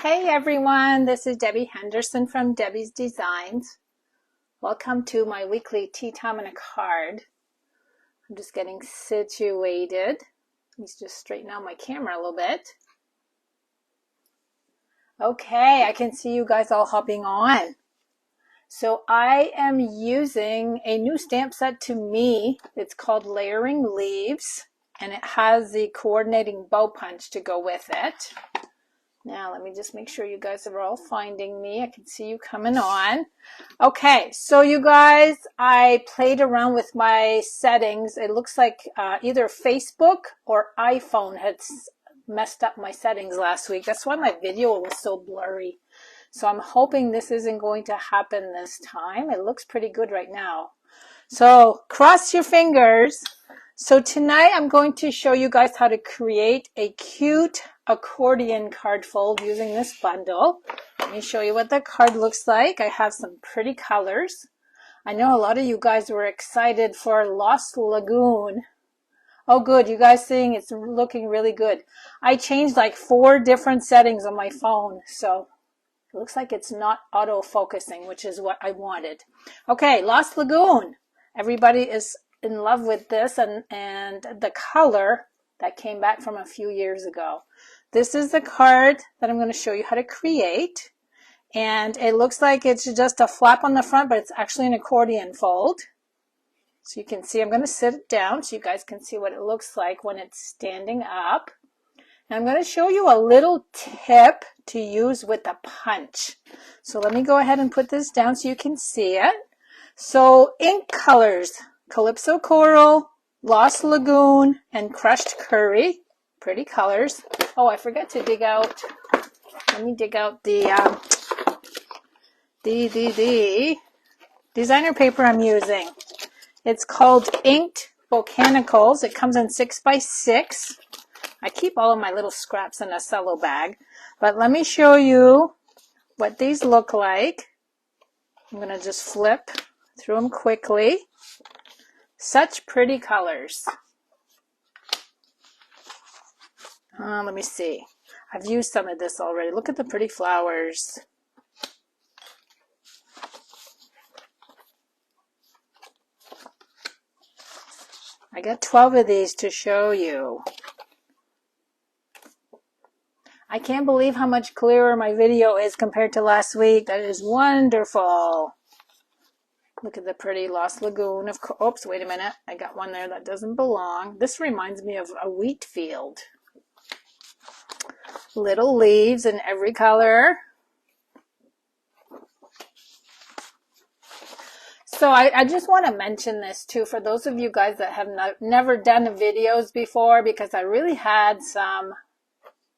Hey everyone, this is Debbie Henderson from Debbie's Designs. Welcome to my weekly tea time and a card. I'm just getting situated. Let me just straighten out my camera a little bit. Okay, I can see you guys all hopping on. So I am using a new stamp set to me. It's called Layering Leaves, and it has the coordinating bow punch to go with it. Now, let me just make sure you guys are all finding me. I can see you coming on. Okay, so you guys, I played around with my settings. It looks like either Facebook or iPhone had messed up my settings last week. That's why my video was so blurry. So I'm hoping this isn't going to happen this time. It looks pretty good right now. So cross your fingers. So tonight I'm going to show you guys how to create a cute accordion card fold using this bundle. Let me show you what the card looks like. I have some pretty colors. I know a lot of you guys were excited for Lost Lagoon. Oh good, you guys seeing it's looking really good. I changed like 4 different settings on my phone, so it looks like it's not auto-focusing, which is what I wanted. Okay, Lost Lagoon. Everybody is in love with this and the color that came back from a few years ago. This is the card that I'm going to show you how to create, and it looks like it's just a flap on the front, but it's actually an accordion fold. So you can see I'm going to sit it down so you guys can see what it looks like when it's standing up. And I'm going to show you a little tip to use with the punch. So let me go ahead and put this down so you can see it. So ink colors, Calypso Coral, Lost Lagoon, and Crushed Curry. Pretty colors. Oh, I forgot to dig out. Let me dig out the designer paper I'm using. It's called Inked Botanicals. It comes in 6x6. I keep all of my little scraps in a cello bag. But let me show you what these look like. I'm going to just flip through them quickly. Such pretty colors. Let me see. I've used some of this already. Look at the pretty flowers. I got 12 of these to show you. I can't believe how much clearer my video is compared to last week. That is wonderful. Look at the pretty Lost Lagoon. Oops, wait a minute. I got one there that doesn't belong. This reminds me of a wheat field. Little leaves in every color. So I just want to mention this too for those of you guys that have never done videos before, because I really had some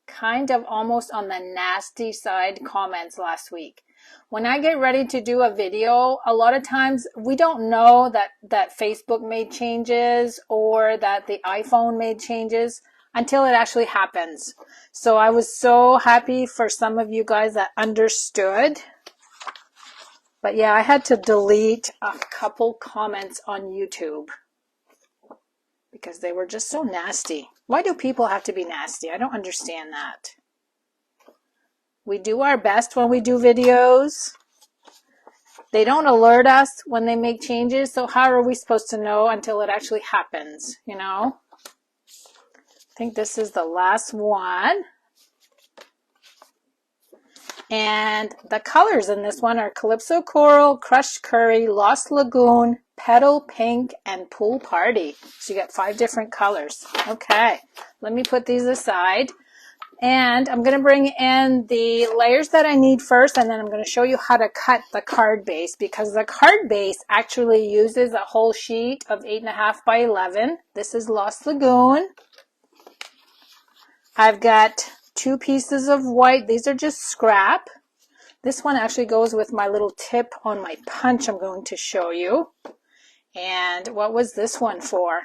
kind of almost on the nasty side comments last week. When I get ready to do a video, a lot of times we don't know that Facebook made changes or that the iPhone made changes until it actually happens. So I was so happy for some of you guys that understood. But yeah, I had to delete a couple comments on YouTube because they were just so nasty. Why do people have to be nasty? I don't understand that. We do our best when we do videos. They don't alert us when they make changes, so how are we supposed to know until it actually happens, you know? I think this is the last one. And the colors in this one are Calypso Coral, Crushed Curry, Lost Lagoon, Petal Pink, and Pool Party. So you got 5 different colors. Okay, let me put these aside. And I'm going to bring in the layers that I need first, and then I'm going to show you how to cut the card base, because the card base actually uses a whole sheet of 8.5 by 11. This is Lost Lagoon. I've got 2 pieces of white. These are just scrap. This one actually goes with my little tip on my punch I'm going to show you. And what was this one for?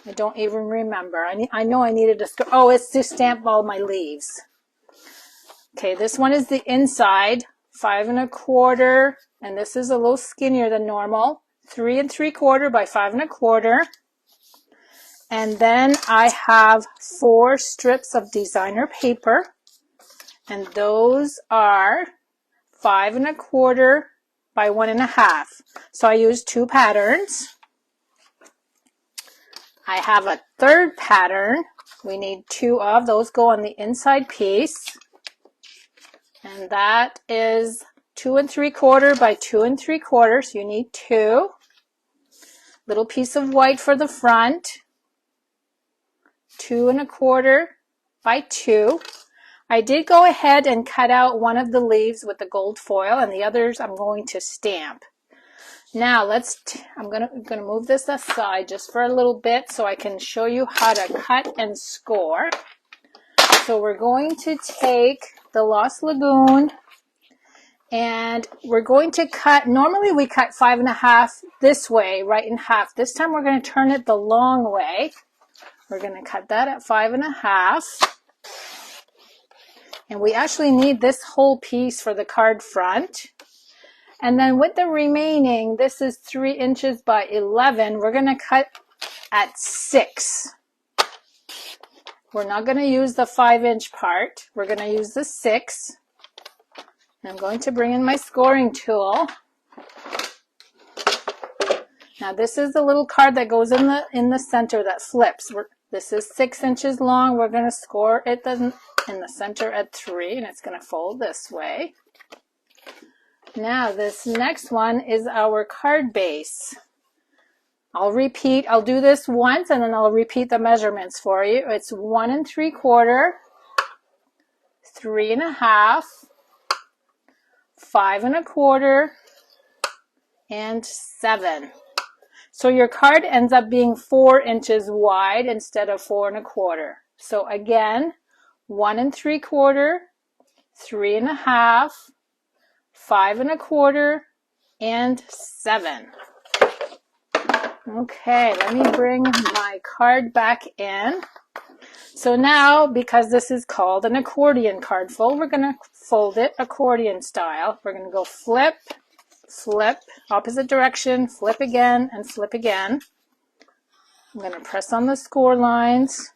I don't even remember. I know I needed to, oh, it's to stamp all my leaves. Okay, this one is the inside, 5 1/4, and this is a little skinnier than normal, 3 3/4 by 5 1/4. And then I have 4 strips of designer paper. And those are 5 1/4 by 1 1/2. So I used 2 patterns. I have a third pattern. We need 2 of those, go on the inside piece. And that is 2 3/4 by 2 3/4. So you need 2. Little piece of white for the front. 2 1/4 by 2. I did go ahead and cut out one of the leaves with the gold foil, and the others I'm going to stamp. Now I'm gonna move this aside just for a little bit so I can show you how to cut and score. So we're going to take the Lost Lagoon, and we're going to cut, normally we cut 5 1/2 this way, right in half. This time we're going to turn it the long way. We're going to cut that at 5 1/2. And we actually need this whole piece for the card front. And then with the remaining, this is 3 inches by 11. We're going to cut at 6. We're not going to use the 5-inch part. We're going to use the 6. And I'm going to bring in my scoring tool. Now this is the little card that goes in the center that flips. This is 6 inches long. We're going to score it in the center at 3, and it's going to fold this way. Now this next one is our card base. I'll do this once and then I'll repeat the measurements for you. It's 1 3/4, 3 1/2, 5 1/4, and 7. So your card ends up being 4 inches wide instead of 4 1/4. So again, 1 3/4, 3 1/2, 5 1/4, and 7. Okay, let me bring my card back in. So now, because this is called an accordion card fold, we're going to fold it accordion style. We're going to go flip, flip, opposite direction, flip again, and flip again. I'm going to press on the score lines.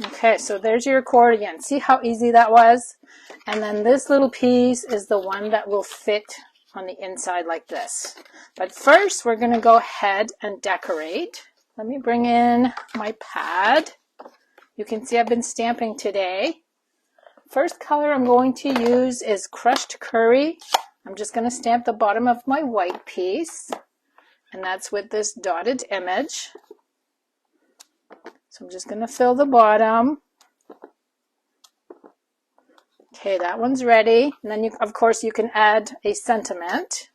Okay, so there's your accordion. See how easy that was? And then this little piece is the one that will fit on the inside like this. But first, we're going to go ahead and decorate. Let me bring in my pad. You can see I've been stamping today. First color I'm going to use is Crushed Curry. I'm just going to stamp the bottom of my white piece. And that's with this dotted image. So I'm just going to fill the bottom. Okay, that one's ready. And then, of course, you can add a sentiment.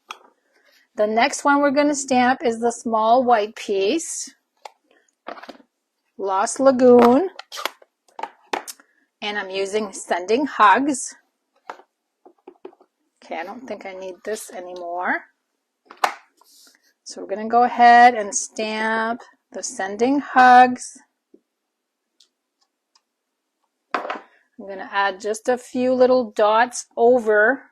The next one we're going to stamp is the small white piece, Lost Lagoon. And I'm using Sending Hugs. Okay, I don't think I need this anymore. So we're going to go ahead and stamp the Sending Hugs. I'm going to add just a few little dots over,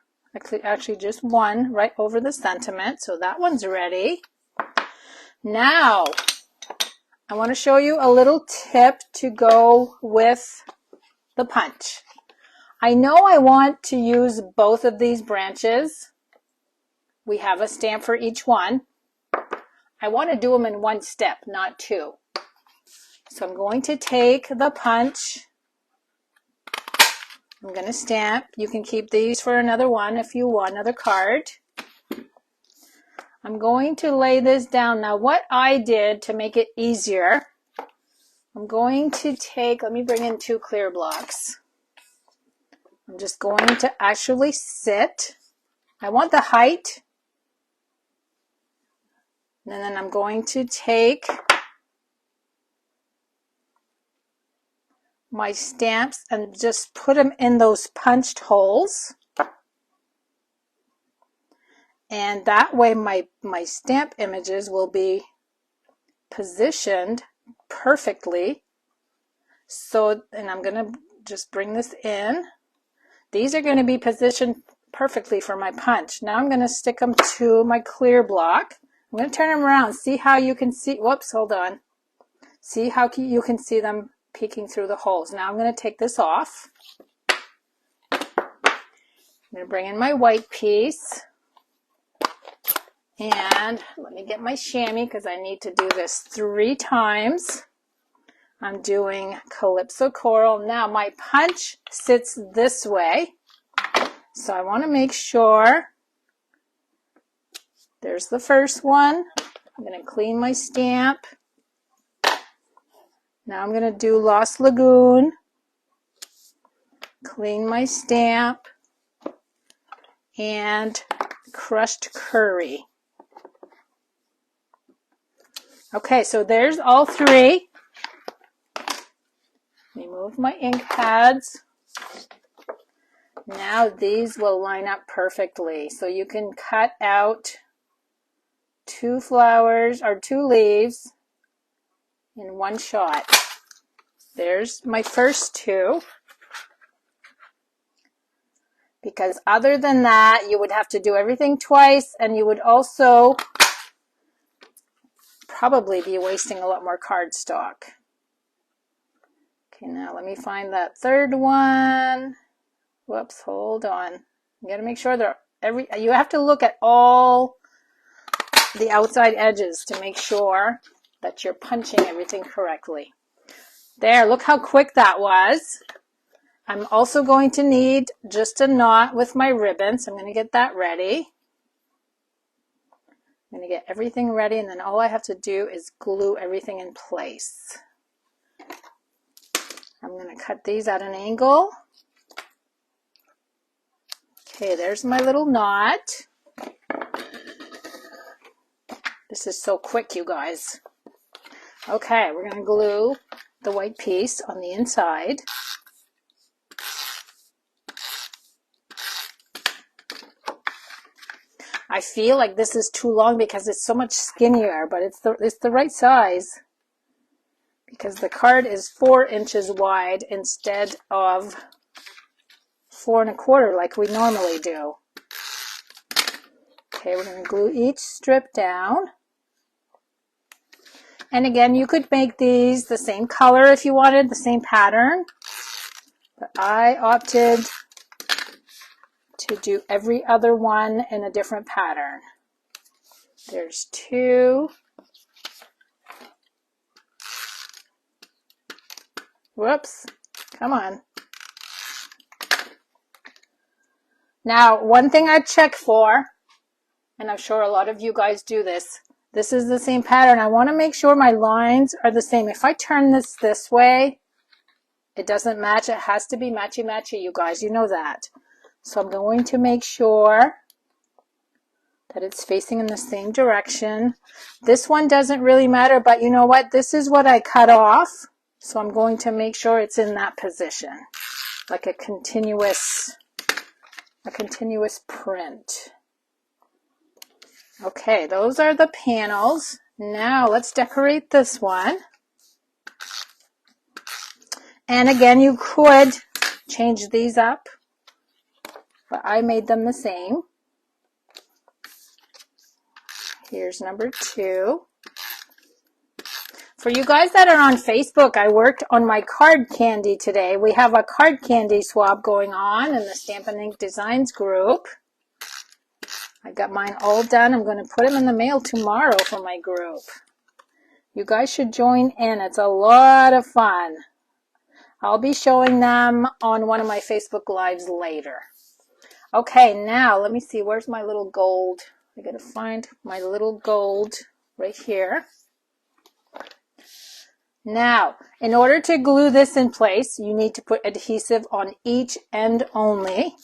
actually just one right over the sentiment. So that one's ready. Now, I want to show you a little tip to go with the punch. I know I want to use both of these branches. We have a stamp for each one. I want to do them in one step, not two. So I'm going to take the punch. I'm going to stamp. You can keep these for another one if you want another card. I'm going to lay this down. Now what I did to make it easier, I'm going to take, let me bring in 2 clear blocks. I'm just going to actually sit. I want the height. And then I'm going to take my stamps and just put them in those punched holes. And that way my stamp images will be positioned perfectly. So, and I'm going to just bring this in. These are going to be positioned perfectly for my punch. Now I'm going to stick them to my clear block. I'm going to turn them around. See how you can see, whoops, hold on. See how you can see them peeking through the holes. Now I'm going to take this off. I'm going to bring in my white piece. And let me get my chamois because I need to do this 3 times. I'm doing Calypso Coral. Now my punch sits this way. So I want to make sure. There's the first one. I'm going to clean my stamp. Now I'm going to do Lost Lagoon. Clean my stamp. And Crushed Curry. Okay, so there's all 3. Remove my ink pads. Now these will line up perfectly. So you can cut out 2 flowers or 2 leaves in one shot. There's my first 2. Because other than that, you would have to do everything twice, and you would also probably be wasting a lot more cardstock. Okay, now let me find that third one. Whoops, hold on. You got to make sure you have to look at all the outside edges to make sure that you're punching everything correctly. There, look how quick that was. I'm also going to need just a knot with my ribbon, so I'm going to get that ready. I'm going to get everything ready, and then all I have to do is glue everything in place. I'm going to cut these at an angle. Okay, there's my little knot. This is so quick, you guys. Okay, we're going to glue the white piece on the inside. I feel like this is too long because it's so much skinnier, but it's the right size because the card is 4 inches wide instead of 4 1/4 like we normally do. Okay, we're going to glue each strip down. And again, you could make these the same color if you wanted, the same pattern, but I opted to do every other one in a different pattern. There's 2. Whoops, come on. Now, one thing I check for, and I'm sure a lot of you guys do this, this is the same pattern. I want to make sure my lines are the same. If I turn this way, it doesn't match. It has to be matchy-matchy, you guys. You know that. So I'm going to make sure that it's facing in the same direction. This one doesn't really matter, but you know what? This is what I cut off. So I'm going to make sure it's in that position, like a continuous print. Okay, those are the panels. Now let's decorate this one. And again, you could change these up, but I made them the same. Here's number 2. For you guys that are on Facebook, I worked on my card candy today. We have a card candy swap going on in the Stampin' Ink Designs group. I got mine all done. I'm going to put them in the mail tomorrow for my group. You guys should join in. It's a lot of fun. I'll be showing them on one of my Facebook Lives later. Okay, now let me see. Where's my little gold? I got to find my little gold right here. Now, in order to glue this in place, you need to put adhesive on each end only.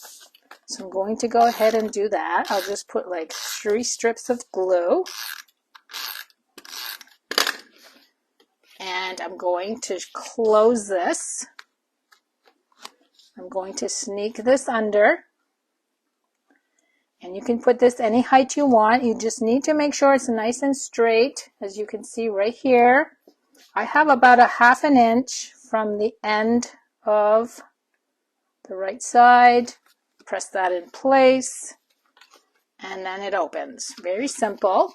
So I'm going to go ahead and do that. I'll just put like 3 strips of glue. And I'm going to close this. I'm going to sneak this under. And you can put this any height you want. You just need to make sure it's nice and straight, as you can see right here. I have about a 1/2 inch from the end of the right side. Press that in place, and then it opens. Very simple.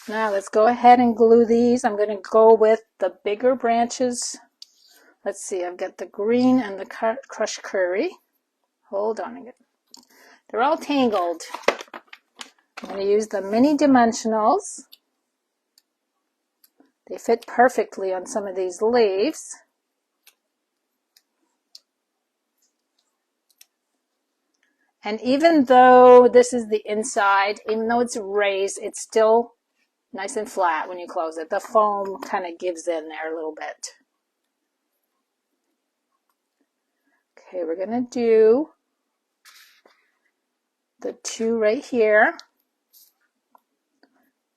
Now let's go ahead and glue these. I'm going to go with the bigger branches Let's see, I've got the green and the crushed curry. Hold on again. They're all tangled. I'm going to use the mini dimensionals. They fit perfectly on some of these leaves. And even though this is the inside, even though it's raised, it's still nice and flat when you close it. The foam kind of gives in there a little bit. Okay, we're going to do the two right here.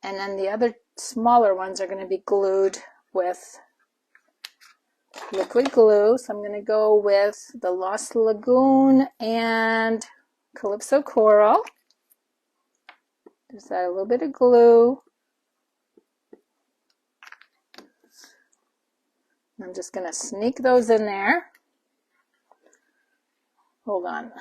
And then the other smaller ones are going to be glued with liquid glue. So I'm going to go with the Lost Lagoon and Calypso Coral. Just add a little bit of glue. I'm just going to sneak those in there. Hold on.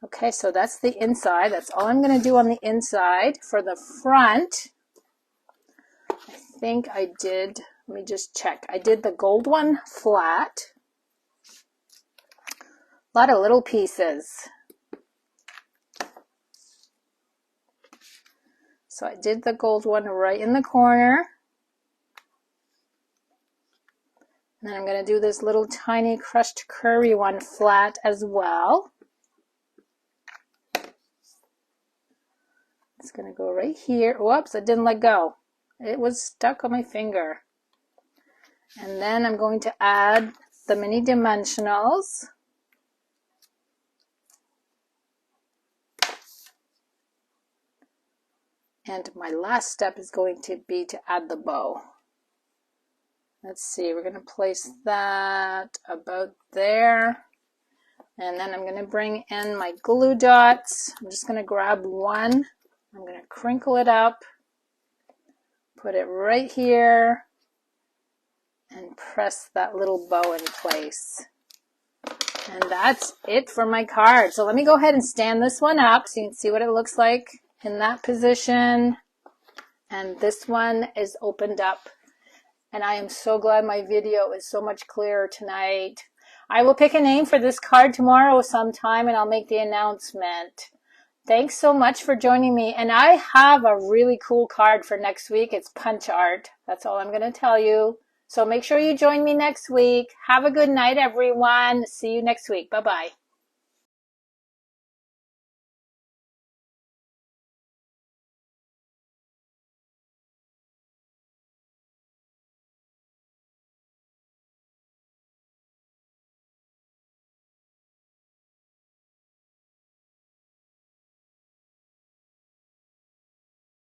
Okay, so that's the inside. That's all I'm going to do on the inside. For the front, I think I did, let me just check. I did the gold one flat. A lot of little pieces. So I did the gold one right in the corner. And then I'm going to do this little tiny crushed curry one flat as well. It's going to go right here. Whoops, I didn't let go. It was stuck on my finger. And then I'm going to add the mini dimensionals. And my last step is going to be to add the bow. Let's see, we're going to place that about there. And then I'm going to bring in my glue dots. I'm just going to grab one. I'm going to crinkle it up, put it right here, and press that little bow in place. And that's it for my card. So let me go ahead and stand this one up so you can see what it looks like in that position. And this one is opened up. And I am so glad my video is so much clearer tonight. I will pick a name for this card tomorrow sometime and I'll make the announcement. Thanks so much for joining me. And I have a really cool card for next week. It's punch art. That's all I'm going to tell you. So make sure you join me next week. Have a good night, everyone. See you next week. Bye-bye.